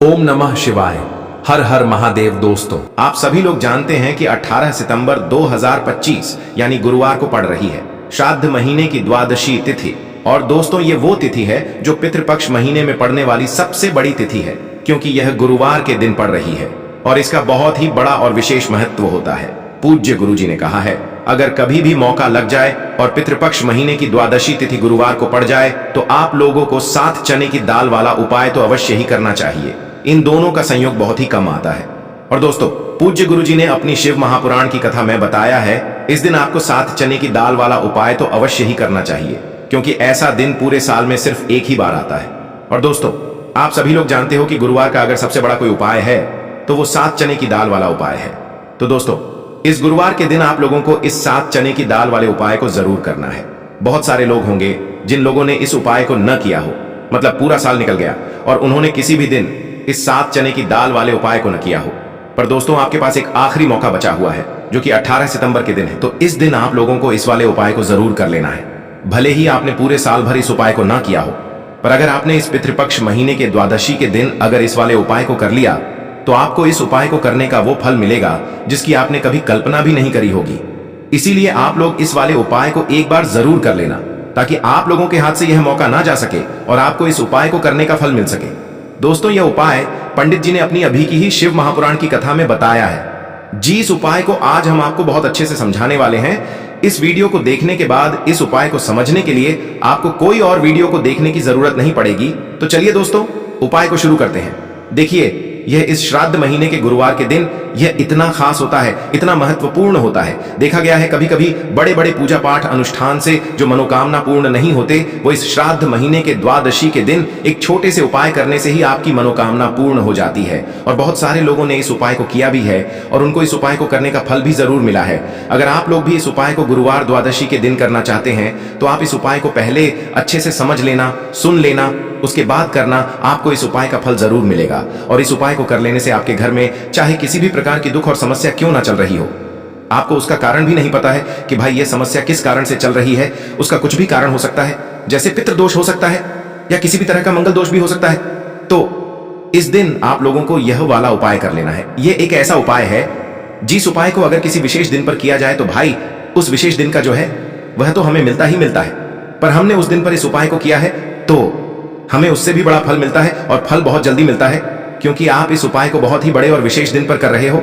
ओम नमः शिवाय। हर हर महादेव। दोस्तों, आप सभी लोग जानते हैं कि 18 सितंबर 2025 यानी गुरुवार को पड़ रही है श्राद्ध महीने की द्वादशी तिथि। और दोस्तों, ये वो तिथि है जो पितृपक्ष महीने में पड़ने वाली सबसे बड़ी तिथि है, क्योंकि यह गुरुवार के दिन पड़ रही है और इसका बहुत ही बड़ा और विशेष महत्व होता है। पूज्य गुरुजी ने कहा है, अगर कभी भी मौका लग जाए और पितृपक्ष महीने की द्वादशी तिथि गुरुवार को पड़ जाए तो आप लोगों को 7 चने की दाल वाला उपाय तो अवश्य ही करना चाहिए। इन दोनों का संयोग बहुत ही कम आता है। और दोस्तों, पूज्य गुरुजी ने अपनी शिव महापुराण की कथा में बताया है, इस दिन आपको 7 चने की दाल वाला उपाय तो अवश्य ही करना चाहिए, क्योंकि ऐसा दिन पूरे साल में सिर्फ एक ही बार आता है। और दोस्तों, आप सभी लोग जानते हो कि गुरुवार का अगर सबसे बड़ा कोई उपाय है तो वो 7 चने की दाल वाला उपाय है। तो दोस्तों, इस गुरुवार के दिन आप लोगों को इस 7 चने की दाल वाले उपाय को जरूर करना है। बहुत सारे लोग होंगे जिन लोगों ने इस उपाय को न किया हो, मतलब पूरा साल निकल गया और उन्होंने किसी भी दिन इस 7 चने की दाल वाले उपाय को न किया हो। पर दोस्तों, आपके पास एक आखिरी मौका बचा हुआ है, जो कि 18 सितंबर के दिन है। तो इस दिन आप लोगों को इस वाले उपाय को जरूर कर लेना है। भले ही आपने पूरे साल भर इस उपाय को ना किया हो, पर अगर आपने इस पितृपक्ष महीने के द्वादशी के दिन अगर इस वाले उपाय को कर लिया तो आपको इस उपाय को करने का वो फल मिलेगा जिसकी आपने कभी कल्पना भी नहीं करी होगी। इसीलिए आप लोग इस वाले उपाय को एक बार जरूर कर लेना, ताकि आप लोगों के हाथ से यह मौका ना जा सके और आपको इस उपाय को करने का फल मिल सके। दोस्तों, यह उपाय पंडित जी ने अपनी अभी की ही शिव महापुराण की कथा में बताया है। जी, इस उपाय को आज हम आपको बहुत अच्छे से समझाने वाले हैं। इस वीडियो को देखने के बाद इस उपाय को समझने के लिए आपको कोई और वीडियो को देखने की जरूरत नहीं पड़ेगी। तो चलिए दोस्तों, उपाय को शुरू करते हैं। देखिए, यह इस श्राद्ध महीने के गुरुवार के दिन यह इतना खास होता है, इतना महत्वपूर्ण होता है। देखा गया है कभी कभी बड़े बड़े पूजा पाठ अनुष्ठान से जो मनोकामना पूर्ण नहीं होते, वो इस श्राद्ध महीने के द्वादशी के दिन एक छोटे से उपाय करने से ही आपकी मनोकामना पूर्ण हो जाती है। और बहुत सारे लोगों ने इस उपाय को किया भी है और उनको इस उपाय को करने का फल भी जरूर मिला है। अगर आप लोग भी इस उपाय को गुरुवार द्वादशी के दिन करना चाहते हैं तो आप इस उपाय को पहले अच्छे से समझ लेना, सुन लेना, उसके बाद करना। आपको इस उपाय का फल जरूर मिलेगा। और इस उपाय को कर लेने से आपके घर में चाहे किसी भी प्रकार की दुख और समस्या क्यों ना चल रही हो, आपको उसका कारण भी नहीं पता है कि भाई ये समस्या किस कारण से चल रही है, उसका कुछ भी कारण हो सकता है, जैसे पितृदोष हो सकता है या किसी भी तरह का मंगल दोष भी हो सकता है। तो इस दिन आप लोगों को यह वाला उपाय कर लेना है। ये एक ऐसा उपाय है जिस उपाय को अगर किसी विशेष दिन पर किया जाए तो भाई उस विशेष दिन का जो है वह तो हमें मिलता ही मिलता है। पर हमने उस दिन पर इस उपाय को किया है तो हमें उससे भी बड़ा फल मिलता है, और फल बहुत जल्दी मिलता है, क्योंकि आप इस उपाय को बहुत ही बड़े और विशेष दिन पर कर रहे हो।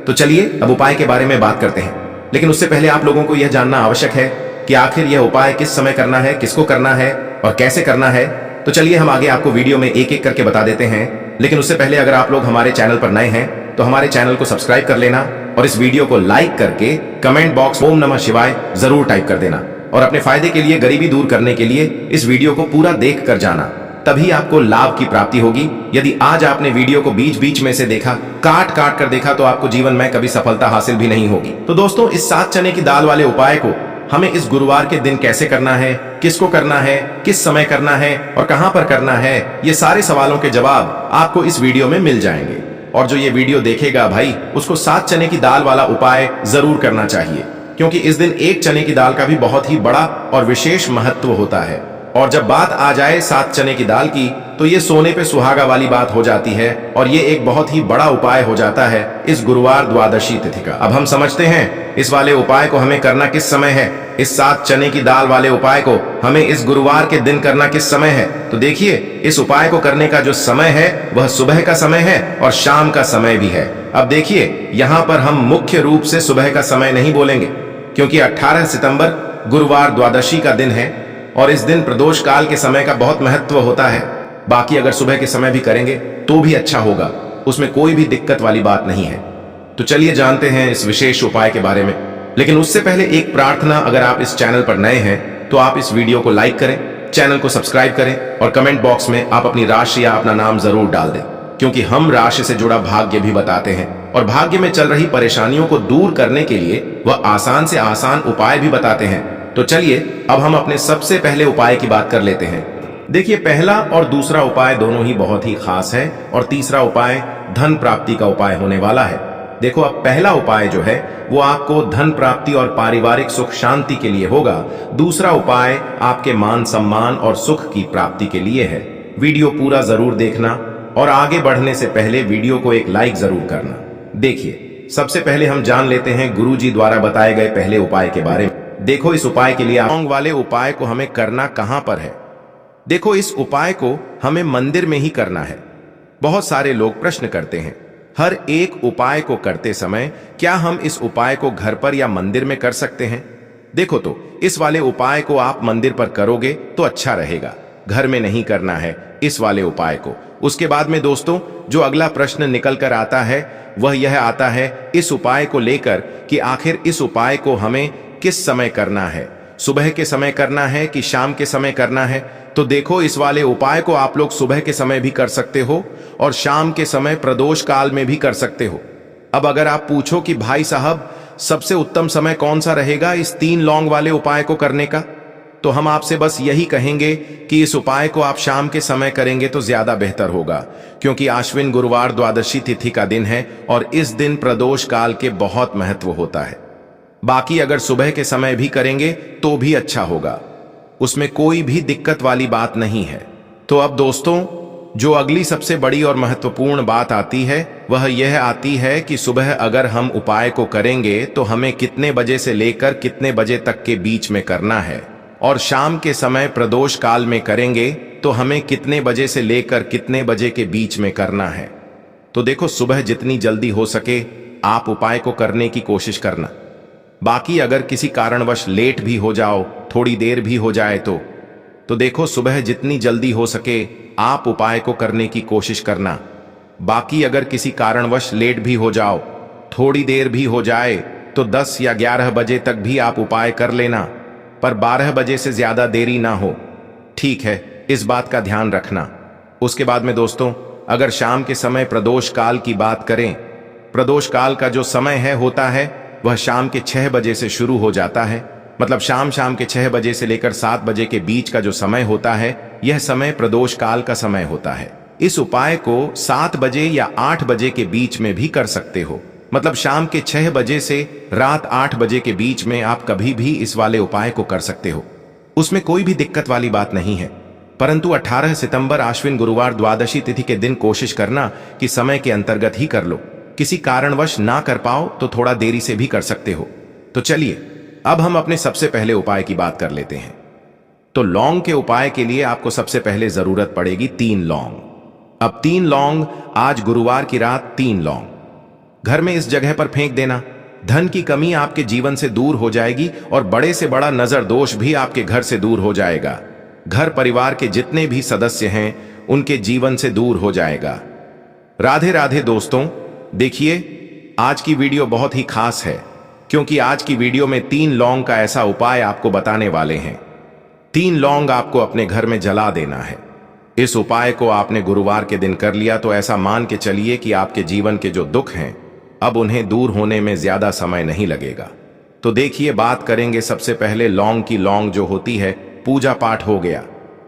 तो चलिए अब उपाय के बारे में बात करते हैं। लेकिन उससे पहले आप लोगों को यह जानना आवश्यक है कि आखिर यह उपाय किस समय करना है, किसको करना है और कैसे करना है। तो चलिए हम आगे आपको वीडियो में एक एक करके बता देते हैं। लेकिन उससे पहले अगर आप लोग हमारे चैनल पर नए हैं तो हमारे चैनल को सब्सक्राइब कर लेना और इस वीडियो को लाइक करके कमेंट बॉक्स ओम नमः शिवाय जरूर टाइप कर देना। और अपने फायदे के लिए, गरीबी दूर करने के लिए इस वीडियो को पूरा देख कर जाना, तभी आपको लाभ की प्राप्ति होगी। यदि आज आपने वीडियो को बीच बीच में से देखा, काट काट कर देखा, तो आपको जीवन में कभी सफलता हासिल भी नहीं होगी। तो दोस्तों, इस 7 चने की दाल वाले उपाय को हमें इस गुरुवार के दिन कैसे करना है, किसको करना है, किस समय करना है और कहां पर करना है, ये सारे सवालों के जवाब आपको इस वीडियो में मिल जाएंगे। और जो ये वीडियो देखेगा भाई, उसको 7 चने की दाल वाला उपाय जरूर करना चाहिए, क्योंकि इस दिन एक चने की दाल का भी बहुत ही बड़ा और विशेष महत्व होता है। और जब बात आ जाए 7 चने की दाल की, तो ये सोने पे सुहागा वाली बात हो जाती है और ये एक बहुत ही बड़ा उपाय हो जाता है इस गुरुवार द्वादशी तिथि का। अब हम समझते हैं इस वाले उपाय को हमें करना किस समय है। इस 7 चने की दाल वाले उपाय को हमें इस गुरुवार के दिन करना किस समय है। तो देखिए, इस उपाय को करने का जो समय है वह सुबह का समय है और शाम का समय भी है। अब देखिए, यहाँ पर हम मुख्य रूप से सुबह का समय नहीं बोलेंगे, क्योंकि 18 सितंबर गुरुवार द्वादशी का दिन है और इस दिन प्रदोष काल के समय का बहुत महत्व होता है। बाकी अगर सुबह के समय भी करेंगे तो भी अच्छा होगा, उसमें कोई भी दिक्कत वाली बात नहीं है। तो चलिए जानते हैं इस विशेष उपाय के बारे में। लेकिन उससे पहले एक प्रार्थना, अगर आप इस चैनल पर नए हैं तो आप इस वीडियो को लाइक करें, चैनल को सब्सक्राइब करें और कमेंट बॉक्स में आप अपनी राशि या अपना नाम जरूर डाल दें, क्योंकि हम राशि से जुड़ा भाग्य भी बताते हैं और भाग्य में चल रही परेशानियों को दूर करने के लिए वह आसान से आसान उपाय भी बताते हैं। तो चलिए अब हम अपने सबसे पहले उपाय की बात कर लेते हैं। देखिए, पहला और दूसरा उपाय दोनों ही बहुत ही खास है और तीसरा उपाय धन प्राप्ति का उपाय होने वाला है। देखो, अब पहला उपाय जो है वो आपको धन प्राप्ति और पारिवारिक सुख शांति के लिए होगा। दूसरा उपाय आपके मान सम्मान और सुख की प्राप्ति के लिए है। वीडियो पूरा जरूर देखना और आगे बढ़ने से पहले वीडियो को एक लाइक जरूर करना। देखिए, सबसे पहले हम जान लेते हैं गुरुजी द्वारा बताए गए पहले उपाय के बारे में। देखो, इस उपाय के लिए लौंग वाले उपाय को हमें करना कहां पर है। देखो, इस उपाय को हमें मंदिर में ही करना है। बहुत सारे लोग प्रश्न करते हैं, हर एक उपाय को करते समय क्या हम इस उपाय को घर पर या मंदिर में कर सकते हैं? देखो, तो इस वाले उपाय को आप मंदिर पर करोगे तो अच्छा रहेगा, घर में नहीं करना है इस वाले उपाय को। उसके बाद में दोस्तों, जो अगला प्रश्न निकल कर आता है वह यह आता है इस उपाय को लेकर कि आखिर इस उपाय को हमें किस समय करना है, सुबह के समय करना है कि शाम के समय करना है। तो देखो, इस वाले उपाय को आप लोग सुबह के समय भी कर सकते हो और शाम के समय प्रदोष काल में भी कर सकते हो। अब अगर आप पूछो कि भाई साहब सबसे उत्तम समय कौन सा रहेगा इस 3 लौंग वाले उपाय को करने का, तो हम आपसे बस यही कहेंगे कि इस उपाय को आप शाम के समय करेंगे तो ज्यादा बेहतर होगा, क्योंकि आश्विन गुरुवार द्वादशी तिथि का दिन है और इस दिन प्रदोष काल के बहुत महत्व होता है। बाकी अगर सुबह के समय भी करेंगे तो भी अच्छा होगा, उसमें कोई भी दिक्कत वाली बात नहीं है। तो अब दोस्तों, जो अगली सबसे बड़ी और महत्वपूर्ण बात आती है वह यह आती है कि सुबह अगर हम उपाय को करेंगे तो हमें कितने बजे से लेकर कितने बजे तक के बीच में करना है, और शाम के समय प्रदोष काल में करेंगे तो हमें कितने बजे से लेकर कितने बजे के बीच में करना है। तो देखो, सुबह जितनी जल्दी हो सके आप उपाय को करने की कोशिश करना। बाकी अगर किसी कारणवश लेट भी हो जाओ, थोड़ी देर भी हो जाए तो देखो, सुबह जितनी जल्दी हो सके आप उपाय को करने की कोशिश करना। बाकी अगर किसी कारणवश लेट भी हो जाओ, थोड़ी देर भी हो जाए तो 10 या 11 बजे तक भी आप उपाय कर लेना, पर 12 बजे से ज्यादा देरी ना हो, ठीक है? इस बात का ध्यान रखना। उसके बाद में दोस्तों, अगर शाम के समय प्रदोष काल की बात करें, प्रदोष काल का जो समय होता है वह शाम के 6 बजे से शुरू हो जाता है। मतलब शाम के 6 बजे से लेकर 7 बजे के बीच का जो समय होता है, यह समय प्रदोष काल का समय होता है। इस उपाय को 7 बजे या 8 बजे के बीच में भी कर सकते हो। मतलब शाम के 6 बजे से रात 8 बजे के बीच में आप कभी भी इस वाले उपाय को कर सकते हो, उसमें कोई भी दिक्कत वाली बात नहीं है। परंतु 18 सितंबर आश्विन गुरुवार द्वादशी तिथि के दिन कोशिश करना कि समय के अंतर्गत ही कर लो। किसी कारणवश ना कर पाओ तो थोड़ा देरी से भी कर सकते हो। तो चलिए, अब हम अपने सबसे पहले उपाय की बात कर लेते हैं। तो लौंग के उपाय के लिए आपको सबसे पहले जरूरत पड़ेगी 3 लौंग। अब 3 लौंग, आज गुरुवार की रात 3 लौंग घर में इस जगह पर फेंक देना। धन की कमी आपके जीवन से दूर हो जाएगी और बड़े से बड़ा नजर दोष भी आपके घर से दूर हो जाएगा। घर परिवार के जितने भी सदस्य हैं उनके जीवन से दूर हो जाएगा। राधे राधे दोस्तों। देखिए, आज की वीडियो बहुत ही खास है, क्योंकि आज की वीडियो में 3 लौंग का ऐसा उपाय आपको बताने वाले हैं। 3 लौंग आपको अपने घर में जला देना है। इस उपाय को आपने गुरुवार के दिन कर लिया तो ऐसा मान के चलिए कि आपके जीवन के जो दुख हैं अब उन्हें दूर होने में ज्यादा समय नहीं लगेगा। तो देखिए, बात करेंगे सबसे पहले लौंग की। लौंग जो होती है, पूजा पाठ हो गया,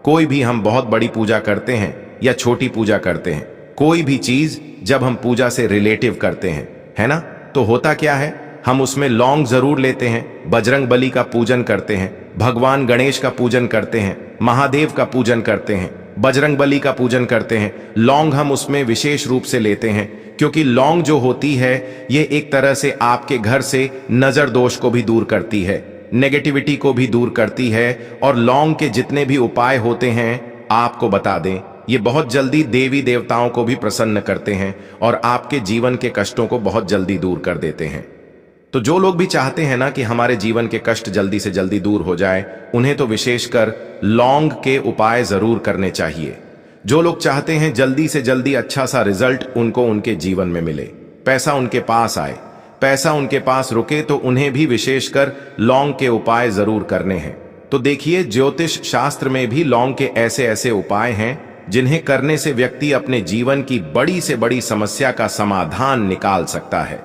कोई भी हम बहुत बड़ी पूजा करते हैं या छोटी पूजा करते हैं, कोई भी चीज जब हम पूजा से रिलेटिव करते हैं, है ना, तो होता क्या है, हम उसमें लौंग जरूर लेते हैं। बजरंग बली का पूजन करते हैं, भगवान गणेश का पूजन करते हैं, महादेव का पूजन करते हैं, बजरंग बली का पूजन करते हैं। लौंग हम उसमें विशेष रूप से लेते हैं, क्योंकि लौंग जो होती है ये एक तरह से आपके घर से नजर दोष को भी दूर करती है, नेगेटिविटी को भी दूर करती है। और लौंग के जितने भी उपाय होते हैं आपको बता दें, ये बहुत जल्दी देवी देवताओं को भी प्रसन्न करते हैं और आपके जीवन के कष्टों को बहुत जल्दी दूर कर देते हैं। तो जो लोग भी चाहते हैं ना कि हमारे जीवन के कष्ट जल्दी से जल्दी दूर हो जाए, उन्हें तो विशेषकर लौंग के उपाय जरूर करने चाहिए। जो लोग चाहते हैं जल्दी से जल्दी अच्छा सा रिजल्ट उनको उनके जीवन में मिले, पैसा उनके पास आए, पैसा उनके पास रुके, तो उन्हें भी विशेषकर लौंग के उपाय जरूर करने हैं। तो देखिए, ज्योतिष शास्त्र में भी लौंग के ऐसे ऐसे उपाय हैं जिन्हें करने से व्यक्ति अपने जीवन की बड़ी से बड़ी समस्या का समाधान निकाल सकता है।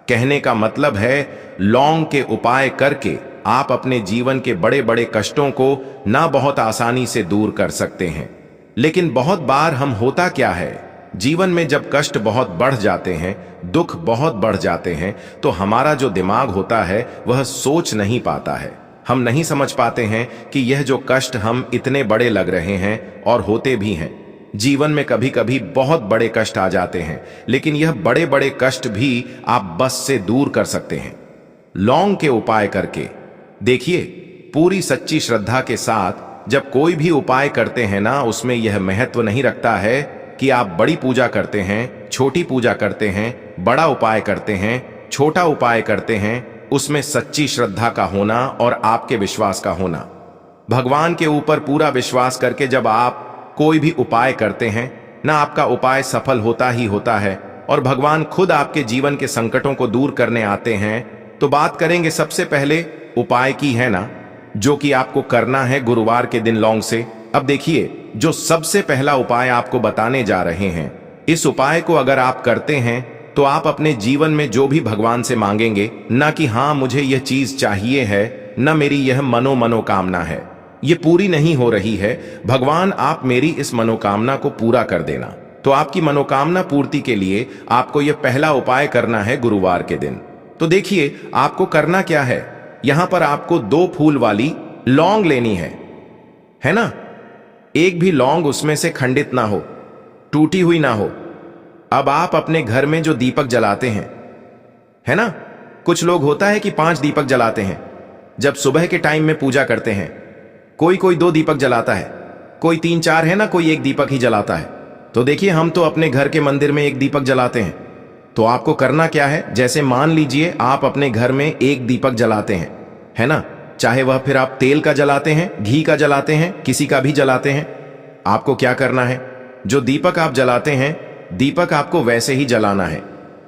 कहने का मतलब है, लौंग के उपाय करके आप अपने जीवन के बड़े बड़े कष्टों को ना बहुत आसानी से दूर कर सकते हैं। लेकिन बहुत बार हम होता क्या है, जीवन में जब कष्ट बहुत बढ़ जाते हैं, दुख बहुत बढ़ जाते हैं, तो हमारा जो दिमाग होता है वह सोच नहीं पाता है। हम नहीं समझ पाते हैं कि यह जो कष्ट हम इतने बड़े लग रहे हैं और होते भी हैं, जीवन में कभी कभी बहुत बड़े कष्ट आ जाते हैं, लेकिन यह बड़े बड़े कष्ट भी आप बस से दूर कर सकते हैं लौंग के उपाय करके। देखिए, पूरी सच्ची श्रद्धा के साथ जब कोई भी उपाय करते हैं ना, उसमें यह महत्व नहीं रखता है कि आप बड़ी पूजा करते हैं, छोटी पूजा करते हैं, बड़ा उपाय करते हैं, छोटा उपाय करते हैं। उसमें सच्ची श्रद्धा का होना और आपके विश्वास का होना। भगवान के ऊपर पूरा विश्वास करके जब आप कोई भी उपाय करते हैं ना, आपका उपाय सफल होता ही होता है और भगवान खुद आपके जीवन के संकटों को दूर करने आते हैं। तो बात करेंगे सबसे पहले उपाय की, है ना, जो कि आपको करना है गुरुवार के दिन लौंग से। अब देखिए, जो सबसे पहला उपाय आपको बताने जा रहे हैं, इस उपाय को अगर आप करते हैं तो आप अपने जीवन में जो भी भगवान से मांगेंगे, ना कि हाँ मुझे यह चीज चाहिए है, ना मेरी यह मनोकामना है, ये पूरी नहीं हो रही है, भगवान आप मेरी इस मनोकामना को पूरा कर देना। तो आपकी मनोकामना पूर्ति के लिए आपको यह पहला उपाय करना है गुरुवार के दिन। तो देखिए, आपको करना क्या है, यहां पर आपको 2 फूल वाली लौंग लेनी है ना। एक भी लौंग उसमें से खंडित ना हो, टूटी हुई ना हो। अब आप अपने घर में जो दीपक जलाते हैं, है ना, कुछ लोग होता है कि 5 दीपक जलाते हैं जब सुबह के टाइम में पूजा करते हैं। कोई 2 दीपक जलाता है, कोई 3-4 है ना, कोई 1 दीपक ही जलाता है। तो देखिए, हम तो अपने घर के मंदिर में 1 दीपक जलाते हैं। तो आपको करना क्या है, जैसे मान लीजिए आप अपने घर में 1 दीपक जलाते हैं, है ना, चाहे वह फिर आप तेल का जलाते हैं, घी का जलाते हैं, किसी का भी जलाते हैं। आपको क्या करना है, जो दीपक आप जलाते हैं, दीपक आपको वैसे ही जलाना है।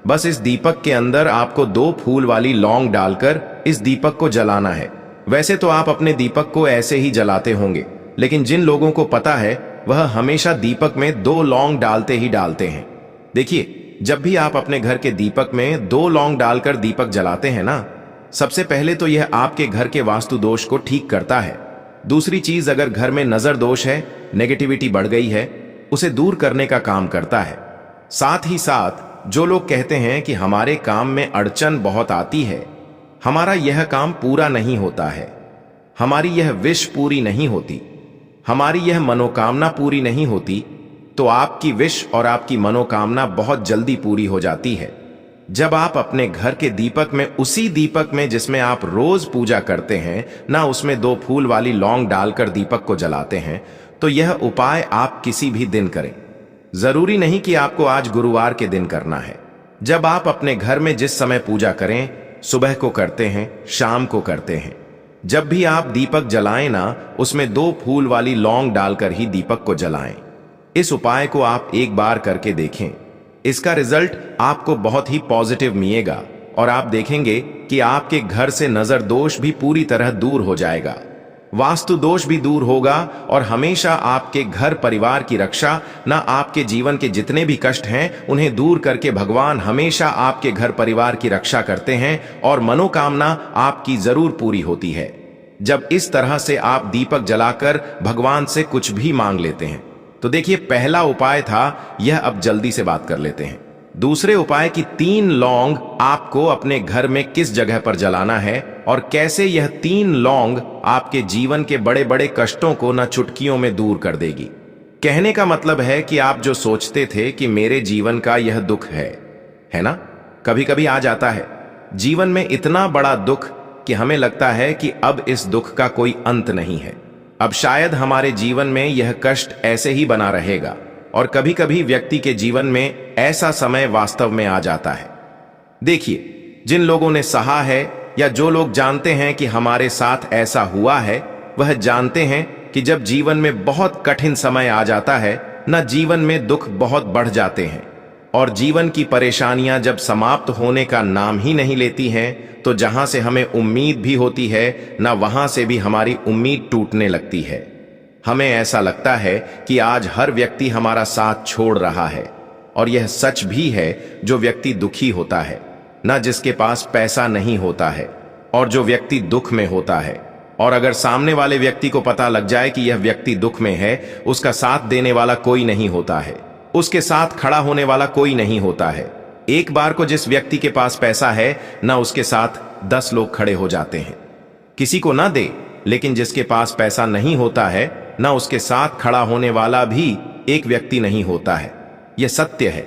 बस इस दीपक के अंदर आपको 2 फूल वाली लौंग डालकर इस दीपक को जलाना है। वैसे तो आप अपने दीपक को ऐसे ही जलाते होंगे, लेकिन जिन लोगों को पता है वह हमेशा दीपक में 2 लौंग डालते ही डालते हैं। देखिए, जब भी आप अपने घर के दीपक में 2 लौंग डालकर दीपक जलाते हैं ना, सबसे पहले तो यह आपके घर के वास्तु दोष को ठीक करता है। दूसरी चीज, अगर घर में नजर दोष है, नेगेटिविटी बढ़ गई है, उसे दूर करने का काम करता है। साथ ही साथ जो लोग कहते हैं कि हमारे काम में अड़चन बहुत आती है, हमारा यह काम पूरा नहीं होता है, हमारी यह विश पूरी नहीं होती, हमारी यह मनोकामना पूरी नहीं होती, तो आपकी विश और आपकी मनोकामना बहुत जल्दी पूरी हो जाती है जब आप अपने घर के दीपक में, उसी दीपक में जिसमें आप रोज पूजा करते हैं ना, उसमें 2 फूल वाली लौंग डालकर दीपक को जलाते हैं। तो यह उपाय आप किसी भी दिन करें, जरूरी नहीं कि आपको आज गुरुवार के दिन करना है। जब आप अपने घर में जिस समय पूजा करें, सुबह को करते हैं, शाम को करते हैं, जब भी आप दीपक जलाएं ना, उसमें 2 फूल वाली लौंग डालकर ही दीपक को जलाएं। इस उपाय को आप एक बार करके देखें, इसका रिजल्ट आपको बहुत ही पॉजिटिव मिलेगा और आप देखेंगे कि आपके घर से नजर दोष भी पूरी तरह दूर हो जाएगा, वास्तु दोष भी दूर होगा और हमेशा आपके घर परिवार की रक्षा, ना आपके जीवन के जितने भी कष्ट हैं उन्हें दूर करके भगवान हमेशा आपके घर परिवार की रक्षा करते हैं और मनोकामना आपकी जरूर पूरी होती है जब इस तरह से आप दीपक जलाकर भगवान से कुछ भी मांग लेते हैं। तो देखिए, पहला उपाय था यह, अब जल्दी से बात कर लेते हैं दूसरे उपाय की। 3 लौंग आपको अपने घर में किस जगह पर जलाना है और कैसे यह 3 लौंग आपके जीवन के बड़े बड़े कष्टों को न चुटकियों में दूर कर देगी। कहने का मतलब है कि आप जो सोचते थे कि मेरे जीवन का यह दुख है ना, कभी कभी आ जाता है जीवन में इतना बड़ा दुख कि हमें लगता है कि अब इस दुख का कोई अंत नहीं है, अब शायद हमारे जीवन में यह कष्ट ऐसे ही बना रहेगा। और कभी कभी व्यक्ति के जीवन में ऐसा समय वास्तव में आ जाता है। देखिए, जिन लोगों ने सहा है या जो लोग जानते हैं कि हमारे साथ ऐसा हुआ है, वह जानते हैं कि जब जीवन में बहुत कठिन समय आ जाता है न, जीवन में दुख बहुत बढ़ जाते हैं और जीवन की परेशानियां जब समाप्त होने का नाम ही नहीं लेती हैं, तो जहां से हमें उम्मीद भी होती है न, वहां से भी हमारी उम्मीद टूटने लगती है। हमें ऐसा लगता है कि आज हर व्यक्ति हमारा साथ छोड़ रहा है और यह सच भी है। जो व्यक्ति दुखी होता है ना, जिसके पास पैसा नहीं होता है और जो व्यक्ति दुख में होता है, और अगर सामने वाले व्यक्ति को पता लग जाए कि यह व्यक्ति दुख में है, उसका साथ देने वाला कोई नहीं होता है, उसके साथ खड़ा होने वाला कोई नहीं होता है। एक बार को जिस व्यक्ति के पास पैसा है ना, उसके साथ 10 लोग खड़े हो जाते हैं। किसी को ना दे, लेकिन जिसके पास पैसा नहीं होता है ना, उसके साथ खड़ा होने वाला भी एक व्यक्ति नहीं होता है, यह सत्य है।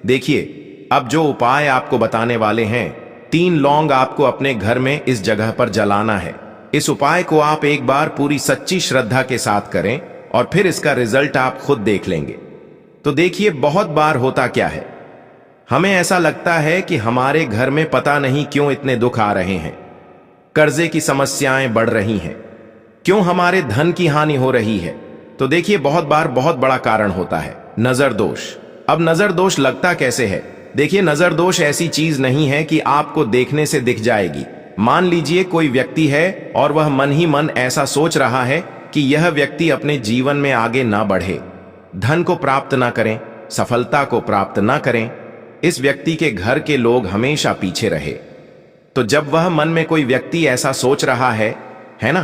देखिए, अब जो उपाय आपको बताने वाले हैं, 3 लौंग आपको अपने घर में इस जगह पर जलाना है। इस उपाय को आप एक बार पूरी सच्ची श्रद्धा के साथ करें और फिर इसका रिजल्ट आप खुद देख लेंगे। तो देखिए, बहुत बार होता क्या है, हमें ऐसा लगता है कि हमारे घर में पता नहीं क्यों इतने दुख आ रहे हैं, कर्जे की समस्याएं बढ़ रही हैं, क्यों हमारे धन की हानि हो रही है। तो देखिए, बहुत बार बहुत बड़ा कारण होता है नजर दोष। अब नजर दोष लगता कैसे है? देखिए, नजर दोष ऐसी चीज नहीं है कि आपको देखने से दिख जाएगी। मान लीजिए कोई व्यक्ति है और वह मन ही मन ऐसा सोच रहा है कि यह व्यक्ति अपने जीवन में आगे ना बढ़े, धन को प्राप्त ना करें, सफलता को प्राप्त ना करें, इस व्यक्ति के घर के लोग हमेशा पीछे रहे। तो जब वह मन में कोई व्यक्ति ऐसा सोच रहा है ना,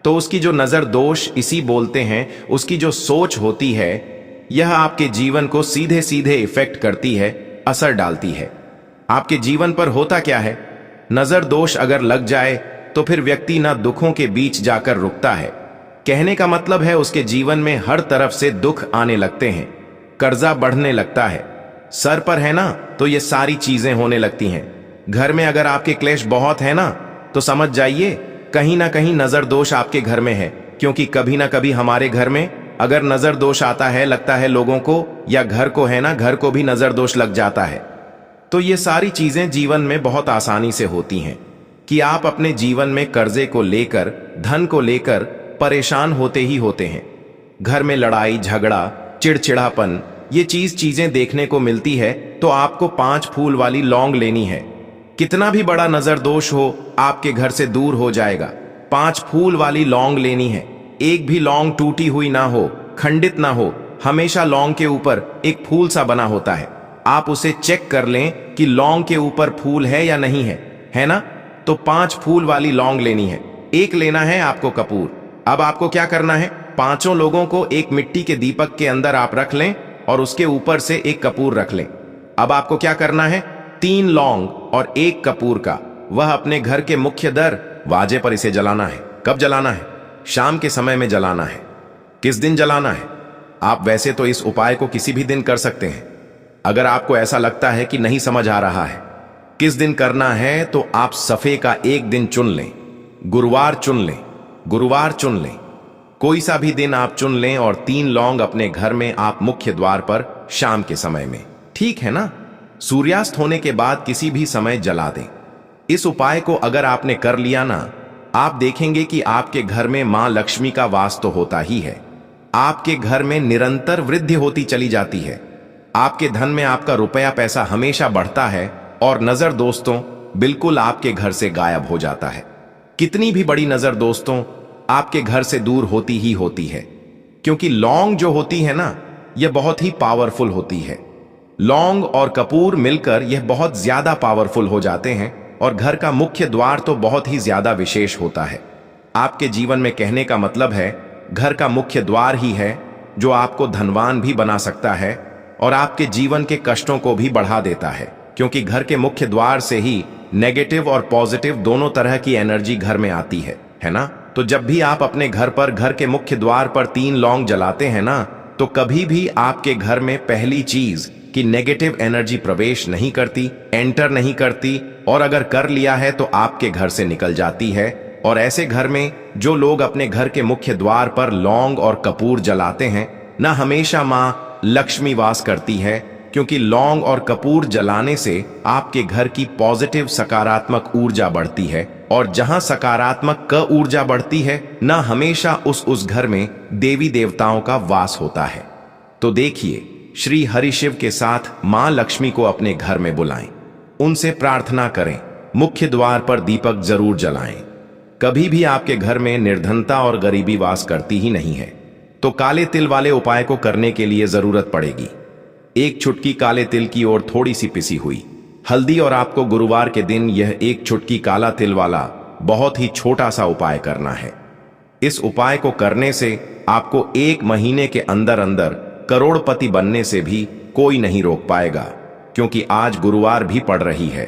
तो उसकी जो नजर दोष इसी बोलते हैं, उसकी जो सोच होती है, यह आपके जीवन को सीधे सीधे इफेक्ट करती है, असर डालती है। आपके जीवन पर होता क्या है, नजर दोष अगर लग जाए तो फिर व्यक्ति ना दुखों के बीच जाकर रुकता है। कहने का मतलब है उसके जीवन में हर तरफ से दुख आने लगते हैं, कर्जा बढ़ने लगता है, सर पर है ना तो ये सारी चीजें होने लगती हैं। घर में अगर आपके क्लेश बहुत है ना, तो समझ जाइए कहीं ना कहीं नजर दोष आपके घर में है। क्योंकि कभी ना कभी हमारे घर में अगर नजर दोष आता है, लगता है लोगों को या घर को है ना, घर को भी नजर दोष लग जाता है। तो ये सारी चीजें जीवन में बहुत आसानी से होती हैं कि आप अपने जीवन में कर्जे को लेकर, धन को लेकर परेशान होते ही होते हैं। घर में लड़ाई झगड़ा, चिड़चिड़ापन, ये चीजें देखने को मिलती है। तो आपको 5 फूल वाली लौंग लेनी है। कितना भी बड़ा नजर दोष हो, आपके घर से दूर हो जाएगा। 5 फूल वाली लौंग लेनी है। एक भी लौंग टूटी हुई ना हो, खंडित ना हो, हमेशा लौंग के ऊपर एक फूल सा बना होता है। आप उसे चेक कर लें कि लौंग के ऊपर फूल है या नहीं है ना? तो 5 फूल वाली लौंग लेनी है। एक लेना है आपको कपूर। अब आपको क्या करना है, 5 लोगों को एक मिट्टी के दीपक के अंदर आप रख लें और उसके ऊपर से एक कपूर रख लें। अब आपको क्या करना है, 3 लौंग और 1 कपूर का, वह अपने घर के मुख्य दरवाजे पर इसे जलाना है। कब जलाना है? शाम के समय में जलाना है। किस दिन जलाना है? आप वैसे तो इस उपाय को किसी भी दिन कर सकते हैं। अगर आपको ऐसा लगता है कि नहीं समझ आ रहा है किस दिन करना है, तो आप सफे का एक दिन चुन लें, गुरुवार चुन लें, गुरुवार चुन लें, कोई सा भी दिन आप चुन लें और 3 लौंग अपने घर में आप मुख्य द्वार पर शाम के समय में, ठीक है ना, सूर्यास्त होने के बाद किसी भी समय जला दें। इस उपाय को अगर आपने कर लिया ना, आप देखेंगे कि आपके घर में मां लक्ष्मी का वास तो होता ही है, आपके घर में निरंतर वृद्धि होती चली जाती है, आपके धन में आपका रुपया पैसा हमेशा बढ़ता है और नजर दोस्तों बिल्कुल आपके घर से गायब हो जाता है। कितनी भी बड़ी नजर दोस्तों आपके घर से दूर होती ही होती है, क्योंकि लौंग जो होती है ना, यह बहुत ही पावरफुल होती है। लौंग और कपूर मिलकर यह बहुत ज्यादा पावरफुल हो जाते हैं और घर का मुख्य द्वार तो बहुत ही ज्यादा विशेष होता है। आपके जीवन में कहने का मतलब है घर का मुख्य द्वार ही है जो आपको धनवान भी बना सकता है और आपके जीवन के कष्टों को भी बढ़ा देता है, क्योंकि घर के मुख्य द्वार से ही नेगेटिव और पॉजिटिव दोनों तरह की एनर्जी घर में आती है ना। तो जब भी आप अपने घर पर घर के मुख्य द्वार पर 3 लौंग जलाते हैं ना, तो कभी भी आपके घर में पहली चीज कि नेगेटिव एनर्जी प्रवेश नहीं करती, एंटर नहीं करती, और अगर कर लिया है तो आपके घर से निकल जाती है। और ऐसे घर में जो लोग अपने घर के मुख्य द्वार पर लौंग और कपूर जलाते हैं ना, हमेशा मां लक्ष्मी वास करती है, क्योंकि लौंग और कपूर जलाने से आपके घर की पॉजिटिव सकारात्मक ऊर्जा बढ़ती है, और जहां सकारात्मक क ऊर्जा बढ़ती है ना, हमेशा उस घर में देवी देवताओं का वास होता है। तो देखिए, श्री हरिशिव के साथ मां लक्ष्मी को अपने घर में बुलाएं, उनसे प्रार्थना करें, मुख्य द्वार पर दीपक जरूर जलाएं। कभी भी आपके घर में निर्धनता और गरीबी वास करती ही नहीं है। तो काले तिल वाले उपाय को करने के लिए जरूरत पड़ेगी 1 चुटकी काले तिल की और थोड़ी सी पिसी हुई हल्दी, और आपको गुरुवार के दिन यह 1 चुटकी काला तिल वाला बहुत ही छोटा सा उपाय करना है। इस उपाय को करने से आपको 1 महीने के अंदर अंदर करोड़पति बनने से भी कोई नहीं रोक पाएगा, क्योंकि आज गुरुवार भी पड़ रही है।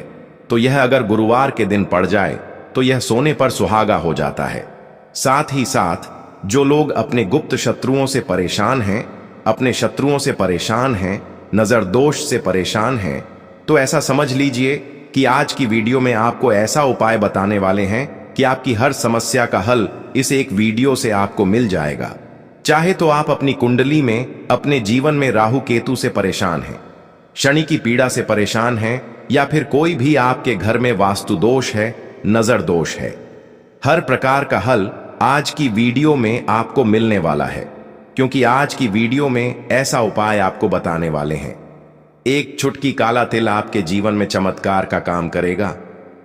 तो यह अगर गुरुवार के दिन पड़ जाए तो यह सोने पर सुहागा हो जाता है। साथ ही साथ जो लोग अपने गुप्त शत्रुओं से परेशान हैं, अपने शत्रुओं से परेशान हैं, नजर दोष से परेशान हैं, तो ऐसा समझ लीजिए कि आज की वीडियो में आपको ऐसा उपाय बताने वाले हैं कि आपकी हर समस्या का हल इस एक वीडियो से आपको मिल जाएगा। चाहे तो आप अपनी कुंडली में, अपने जीवन में राहु केतु से परेशान हैं, शनि की पीड़ा से परेशान हैं, या फिर कोई भी आपके घर में वास्तु दोष है, नजर दोष है, हर प्रकार का हल आज की वीडियो में आपको मिलने वाला है। क्योंकि आज की वीडियो में ऐसा उपाय आपको बताने वाले हैं। एक चुटकी काला तिल आपके जीवन में चमत्कार का काम करेगा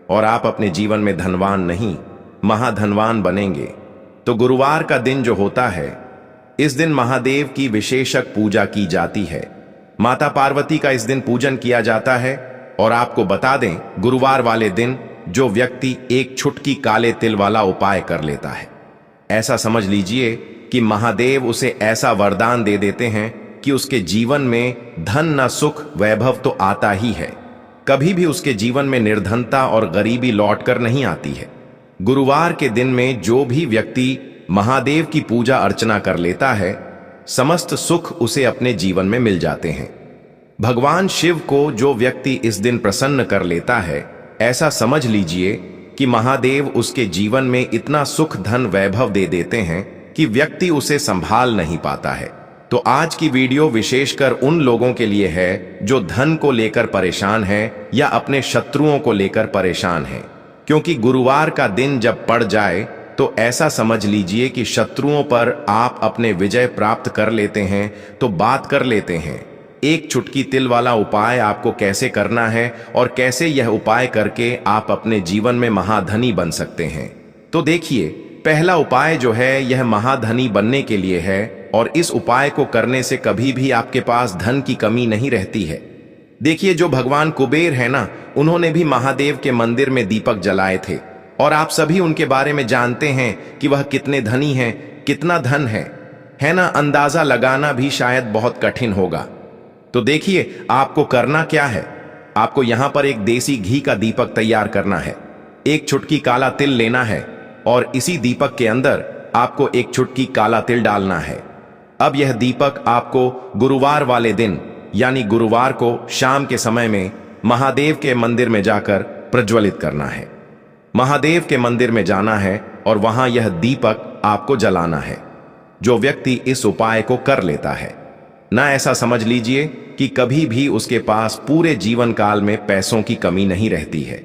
और आप अपने जीवन में धनवान नहीं, महाधनवान बनेंगे। तो गुरुवार का दिन जो होता है, इस दिन महादेव की विशेषक पूजा की जाती है। माता पार्वती का इस दिन पूजन किया जाता है। और आपको बता दें, गुरुवार वाले दिन जो व्यक्ति एक चुटकी काले तिल वाला उपाय कर लेता है, ऐसा समझ लीजिए कि महादेव उसे ऐसा वरदान दे देते हैं कि उसके जीवन में धन न सुख वैभव तो आता ही है, कभी भी उसके जीवन में निर्धनता और गरीबी लौट कर नहीं आती है। गुरुवार के दिन में जो भी व्यक्ति महादेव की पूजा अर्चना कर लेता है, समस्त सुख उसे अपने जीवन में मिल जाते हैं। भगवान शिव को जो व्यक्ति इस दिन प्रसन्न कर लेता है, ऐसा समझ लीजिए कि महादेव उसके जीवन में इतना सुख धन वैभव दे देते हैं कि व्यक्ति उसे संभाल नहीं पाता है। तो आज की वीडियो विशेषकर उन लोगों के लिए है जो धन को लेकर परेशान है या अपने शत्रुओं को लेकर परेशान है। क्योंकि गुरुवार का दिन जब पड़ जाए तो ऐसा समझ लीजिए कि शत्रुओं पर आप अपने विजय प्राप्त कर लेते हैं। तो बात कर लेते हैं एक चुटकी तिल वाला उपाय आपको कैसे करना है और कैसे यह उपाय करके आप अपने जीवन में महाधनी बन सकते हैं। तो देखिए, पहला उपाय जो है यह महाधनी बनने के लिए है और इस उपाय को करने से कभी भी आपके पास धन की कमी नहीं रहती है। देखिए, जो भगवान कुबेर है ना, उन्होंने भी महादेव के मंदिर में दीपक जलाए थे और आप सभी उनके बारे में जानते हैं कि वह कितने धनी हैं, कितना धन है ना। अंदाजा लगाना भी शायद बहुत कठिन होगा। तो देखिए, आपको करना क्या है। आपको यहां पर एक देसी घी का दीपक तैयार करना है, एक चुटकी काला तिल लेना है और इसी दीपक के अंदर आपको एक चुटकी काला तिल डालना है। अब यह दीपक आपको गुरुवार वाले दिन यानी गुरुवार को शाम के समय में महादेव के मंदिर में जाकर प्रज्वलित करना है। महादेव के मंदिर में जाना है और वहां यह दीपक आपको जलाना है। जो व्यक्ति इस उपाय को कर लेता है ना, ऐसा समझ लीजिए कि कभी भी उसके पास पूरे जीवन काल में पैसों की कमी नहीं रहती है।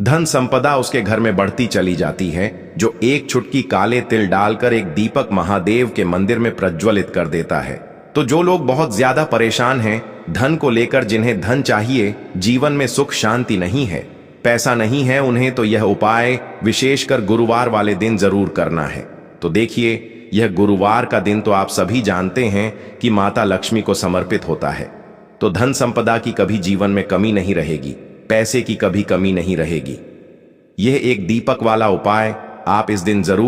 धन संपदा उसके घर में बढ़ती चली जाती है। जो एक चुटकी काले तिल डालकर एक दीपक महादेव के मंदिर में प्रज्वलित कर देता है। तो जो लोग बहुत ज्यादा परेशान हैं धन को लेकर, जिन्हें धन चाहिए, जीवन में सुख शांति नहीं है, पैसा नहीं है उन्हें, तो यह उपाय विशेषकर गुरुवार वाले दिन जरूर करना है। तो देखिए, यह गुरुवार का दिन तो आप सभी जानते हैं कि माता लक्ष्मी को समर्पित होता है। तो धन संपदा की कभी जीवन में कमी नहीं रहेगी, पैसे की कभी कमी नहीं रहेगी। यह एक दीपक वाला उपाय आप इस दिन जरूर